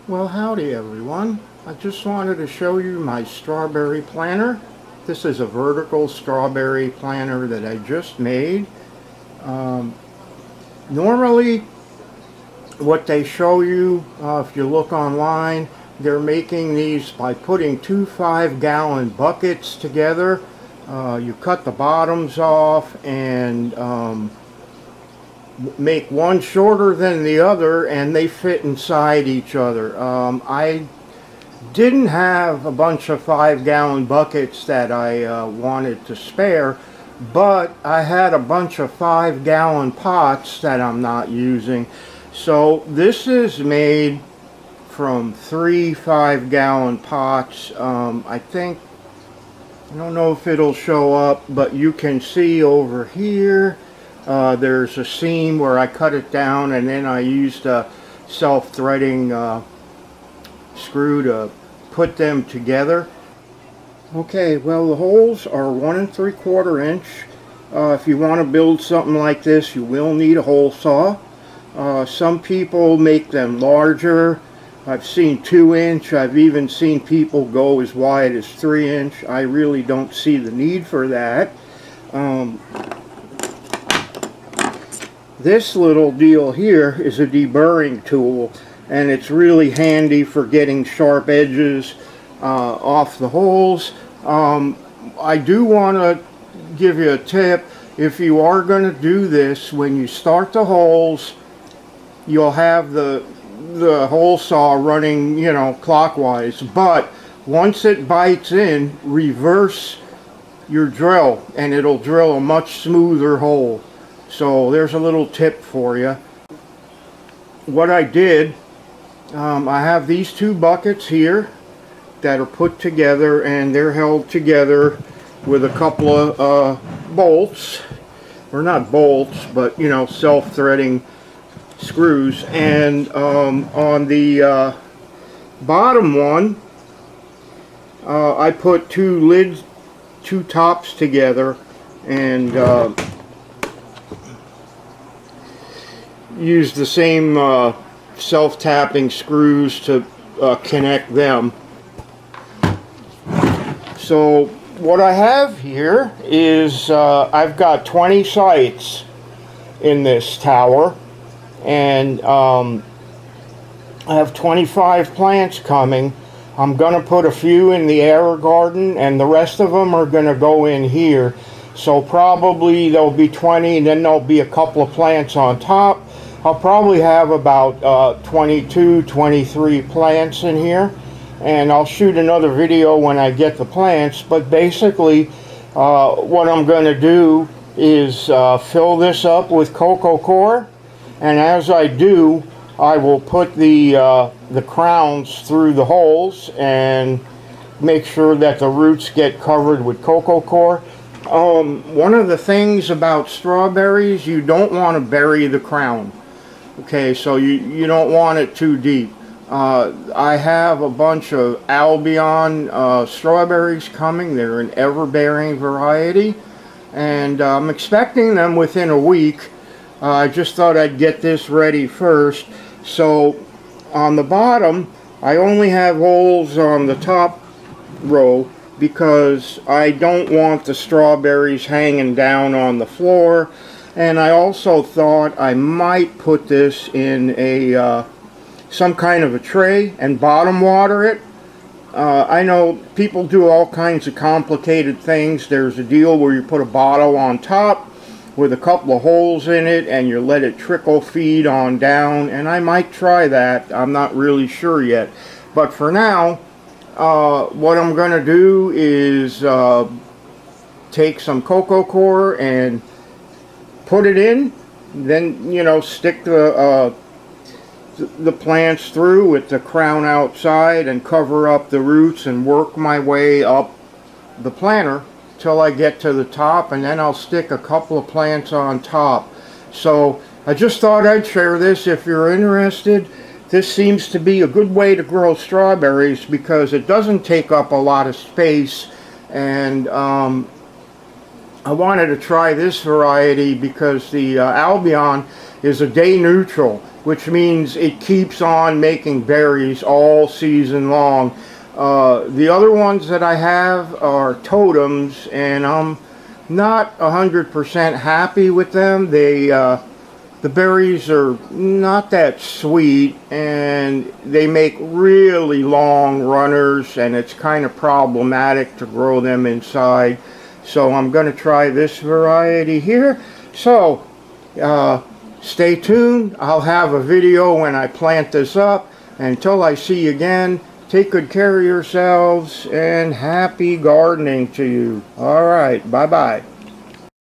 Well, howdy everyone. I just wanted to show you my strawberry planter. This is a vertical strawberry planter that I just made. Normally what they show you, if you look online, they're making these by putting two 5-gallon buckets together. You cut the bottoms off and make one shorter than the other, and they fit inside each other. I didn't have a bunch of 5-gallon buckets that I wanted to spare, but I had a bunch of 5-gallon pots that I'm not using. So this is made from 3 5-gallon pots. I don't know if it'll show up, but you can see over here there's a seam where I cut it down, and then I used a self-threading screw to put them together. Okay, well, the holes are 1 3/4 inch. If you want to build something like this, you will need a hole saw. Some people make them larger. I've seen 2 inch. I've even seen people go as wide as 3 inch. I really don't see the need for that. This little deal here is a deburring tool, and it's really handy for getting sharp edges off the holes. I do want to give you a tip. If you are going to do this, when you start the holes, you'll have the hole saw running, clockwise, but once it bites in, reverse your drill and it'll drill a much smoother hole. So there's a little tip for you. What I did, I have these 2 buckets here that are put together, and they're held together with a couple of bolts, or not bolts, but self-threading screws. And on the bottom one, I put 2 lids, 2 tops together, and use the same self-tapping screws to connect them. So what I have here is I've got 20 sites in this tower, and I have 25 plants coming. I'm going to put a few in the air garden, and the rest of them are going to go in here. So probably there'll be 20, and then there'll be a couple of plants on top. I'll probably have about 22, 23 plants in here, and I'll shoot another video when I get the plants. But basically what I'm going to do is fill this up with coco coir, and as I do, I will put the crowns through the holes and make sure that the roots get covered with coco coir. One of the things about strawberries, you don't want to bury the crown. Okay, so you don't want it too deep. I have a bunch of Albion strawberries coming. They're an ever-bearing variety, and I'm expecting them within a week. I just thought I'd get this ready first. So on the bottom, I only have holes on the top row because I don't want the strawberries hanging down on the floor. And I also thought I might put this in a some kind of a tray and bottom water it. I know people do all kinds of complicated things. There's a deal where you put a bottle on top with a couple of holes in it, and you let it trickle feed on down, and I might try that. I'm not really sure yet. But for now, what I'm going to do is take some coco coir and put it in, then stick the plants through with the crown outside and cover up the roots and work my way up the planter till I get to the top, and then I'll stick a couple of plants on top. So I just thought I'd share this if you're interested. This seems to be a good way to grow strawberries because it doesn't take up a lot of space, and I wanted to try this variety because the Albion is a day neutral, which means it keeps on making berries all season long. The other ones that I have are totems, and I'm not 100% happy with them. The berries are not that sweet, and they make really long runners, and it's kind of problematic to grow them inside. So I'm going to try this variety here. So stay tuned. I'll have a video when I plant this up. Until I see you again, take good care of yourselves, and happy gardening to you. All right, bye-bye.